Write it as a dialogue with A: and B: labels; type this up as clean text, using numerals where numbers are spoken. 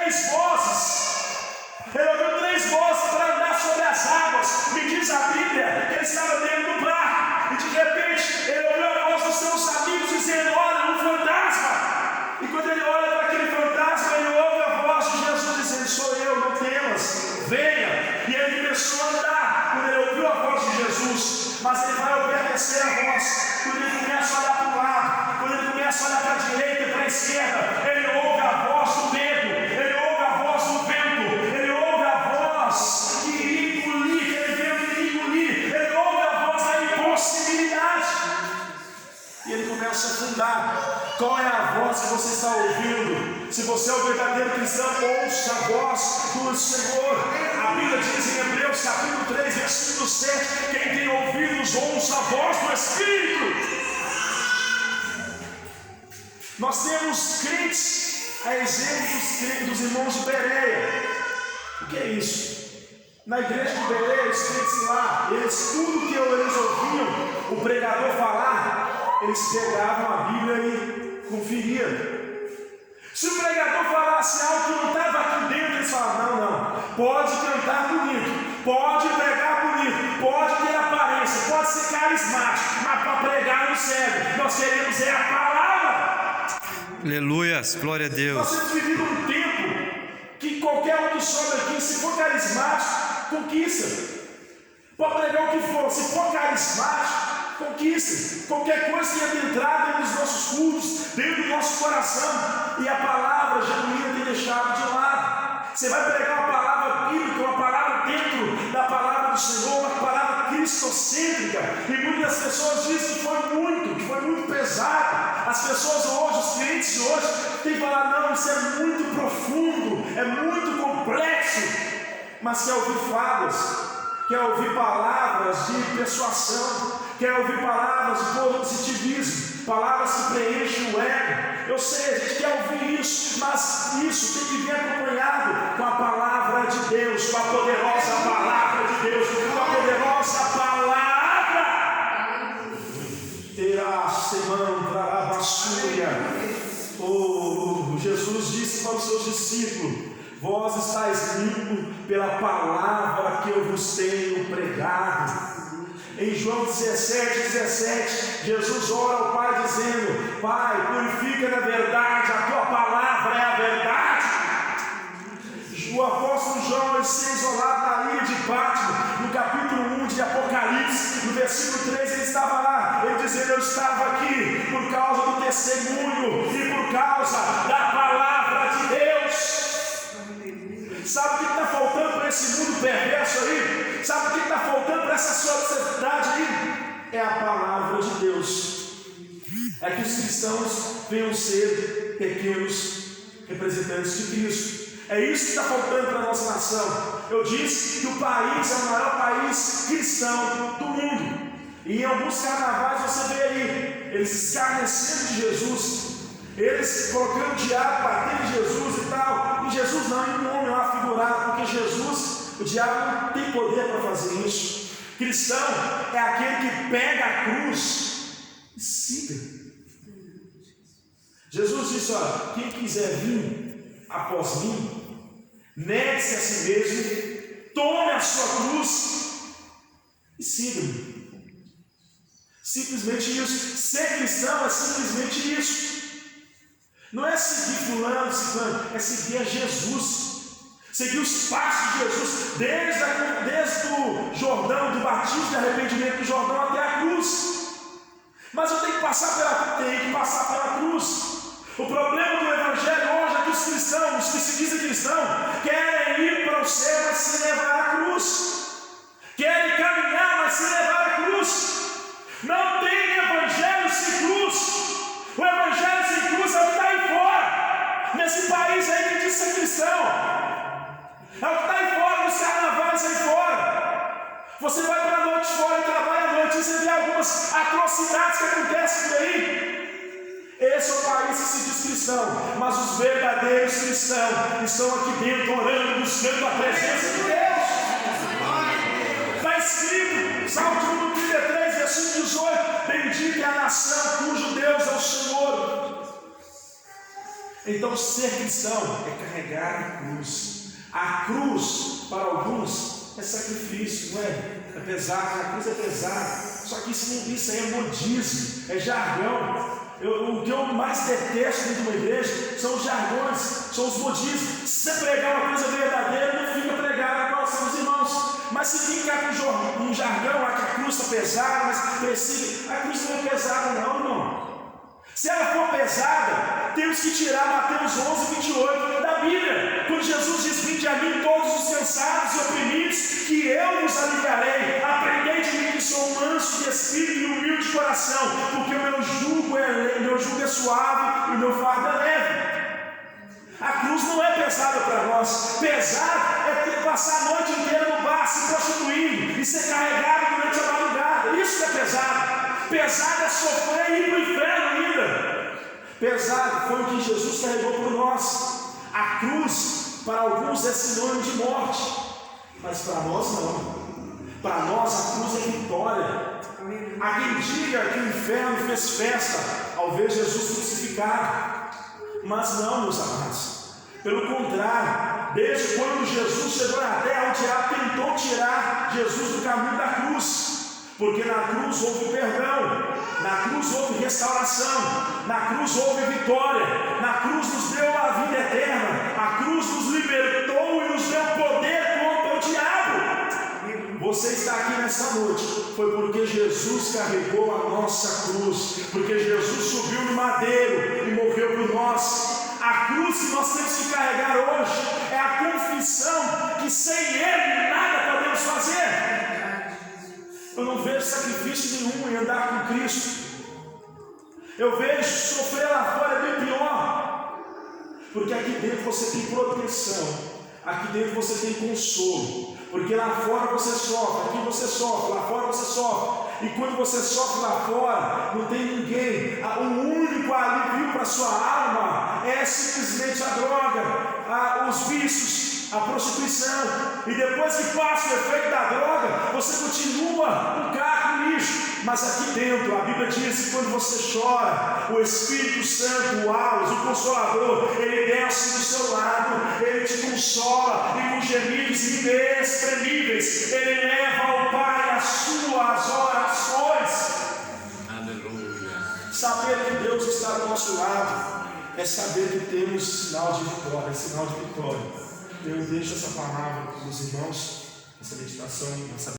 A: três vozes. Ele ouviu três vozes para andar sobre as águas. Me diz a Bíblia que ele estava dentro do barco. E de repente ele ouviu a voz dos seus amigos dizendo: olha, um fantasma. E quando ele olha para aquele fantasma, ele ouve a voz de Jesus dizendo: sou eu, não temas, venha. E ele começou a andar. Quando ele ouviu a voz de Jesus, mas ele vai obedecer a voz. Quando ele começa a olhar para o lado, quando ele começa a olhar para a direita e para a esquerda, ele ouve a voz do medo, ele ouve a voz do vento, ele ouve a voz que iria engolir, que ele vento iria engolir, ele ouve a voz da impossibilidade. E ele começa a afundar. Qual é a voz que você está ouvindo? Se você é o verdadeiro cristão, ouça a voz do Senhor. A Bíblia diz em Hebreus capítulo 3, versículo 7: quem tem ouvidos, ouça a voz do Espírito. Nós temos crentes, a exemplo dos irmãos de Bereia. O que é isso? Na igreja de Bereia, os crentes lá, tudo que eles ouviam o pregador falar, eles pegavam a Bíblia e conferiam. Se o pregador falasse algo que não estava aqui dentro, eles falavam: não, pode cantar bonito, pode pregar bonito, pode ter aparência, pode ser carismático, mas para pregar não serve. Nós queremos a palavra.
B: Aleluias, glória a Deus.
A: Nós temos vivido um tempo que qualquer um que sobe aqui, se for carismático, conquista. Pode pregar o que for, se for carismático, conquista. Qualquer coisa que tenha entrado dentro dos nossos cultos, dentro do nosso coração, e a palavra genuína tem deixado de lado. Você vai pregar uma palavra bíblica, uma palavra dentro da palavra do Senhor, uma palavra cristocêntrica, e muitas pessoas dizem que foi muito pesado. As pessoas hoje, os crentes de hoje, têm que falar: não, isso é muito profundo, é muito complexo. Mas quer ouvir falas, quer ouvir palavras de persuasão, quer ouvir palavras de positivismo, palavras que preenchem o ego. Eu sei, a gente quer ouvir isso, mas isso tem que vir acompanhado com a palavra de Deus, com a poderosa palavra de Deus, com a poderosa palavra. Terá semana, trará basúria. Oh, Jesus disse para os seus discípulos: vós estáis limpos pela palavra que eu vos tenho pregado. Em João 17, Jesus ora ao Pai dizendo: Pai, purifica na verdade, a tua palavra é a verdade. O apóstolo João, ele se isolado na ilha de Patmos, no capítulo 1 de Apocalipse, no versículo 3, ele estava lá, ele dizendo: eu estava aqui por causa do testemunho e por causa da palavra de Deus. Sabe o que está faltando para esse mundo perverso aí? Sabe o que está faltando para essa sociedade aí? É a palavra de Deus. É que os cristãos venham ser pequenos representantes de Cristo. É isso que está faltando para a nossa nação. Eu disse que o país é o maior país cristão do mundo. E em alguns carnavais você vê aí eles escarnecendo de Jesus, eles colocando o diabo, batendo em Jesus e tal. E Jesus não, em nome é uma figurada, porque Jesus, o diabo não tem poder para fazer isso. Cristão é aquele que pega a cruz e siga. Jesus disse: olha, quem quiser vir após mim, negue-se a si mesmo, tome a sua cruz e siga-me. Simplesmente isso. Ser cristão é simplesmente isso. Não é seguir fulano, ciclano, é seguir a Jesus. Seguir os passos de Jesus, desde o Jordão, do batismo de arrependimento do Jordão até a cruz. Mas eu tenho que passar pela cruz. O problema do Evangelho hoje é que os cristãos, os que se dizem cristãos, querem ir para o céu, mas se levar a cruz. Querem caminhar, mas se levar a cruz. Não tem Evangelho sem cruz. O Evangelho sem cruz é o que está aí fora. Nesse país aí que diz ser cristão. É o que está aí fora, nos carnavais aí fora. Você vai para a noite fora e trabalha à noite, e você vê algumas atrocidades que acontecem por aí. Esse é o país que se diz cristão, mas os verdadeiros cristãos estão aqui dentro orando, buscando a presença de Deus. Está escrito, Salmo 33, versículo 18: bendita é a nação cujo Deus é o Senhor. Então ser cristão é carregar a cruz. A cruz, para alguns, é sacrifício, não é? É pesado, a cruz é pesada. Só que isso aí é modismo, é jargão. O que eu mais detesto dentro de uma igreja são os jargões, são os modismos. Se você pregar uma coisa verdadeira, não fica pregado no coração dos irmãos. Mas se ficar com um jargão, que a cruz está pesada, mas precisa, a cruz não é pesada não, irmão. Se ela for pesada, temos que tirar Mateus 11:28 da Bíblia, quando Jesus diz: vinde a mim todos os cansados e oprimidos, que eu vos aliviarei. Aprendei de mim, que sou manso de espírito e humilde de coração, porque o meu jugo é suave e o meu fardo é leve. A cruz não é pesada para nós. Pesado é ter que passar a noite inteira no bar se prostituindo e ser carregado durante a madrugada. Isso que é pesado. Pesado é sofrer e ir para o inferno ainda. Pesado foi o que Jesus carregou por nós. A cruz para alguns é sinônimo de morte, mas para nós não. Para nós a cruz é vitória. Há quem diga que o inferno fez festa ao ver Jesus crucificado. Mas não, meus amados, pelo contrário, desde quando Jesus chegou na terra, o diabo tentou tirar Jesus do caminho da cruz, porque na cruz houve perdão, na cruz houve restauração, na cruz houve vitória, na cruz nos deu a vida eterna, a cruz nos libertou e nos deu poder contra o diabo. Você está aqui nessa noite, foi porque Jesus carregou a nossa cruz, porque Jesus subiu no madeiro e morreu por nós. A cruz que nós temos que carregar hoje é a confissão que sem Ele nada podemos fazer. Eu não vejo sacrifício nenhum em andar com Cristo. Eu vejo sofrer lá fora é bem pior, porque aqui dentro você tem proteção, aqui dentro você tem consolo. Porque lá fora você sofre, aqui você sofre, lá fora você sofre. E quando você sofre lá fora, não tem ninguém. O único alívio para a sua alma é simplesmente a droga, os vícios, a prostituição. E depois que passa o efeito da droga, você continua um caco lixo. Mas aqui dentro, a Bíblia diz que quando você chora, o Espírito Santo, o Alos, o Consolador, ele desce do seu lado, ele te consola, e com gemidos inexprimíveis, ele leva ao Pai as suas orações. Aleluia. Saber que Deus está do nosso lado é saber que temos sinal de vitória, sinal de vitória. Eu deixo essa palavra para os irmãos, essa meditação, essa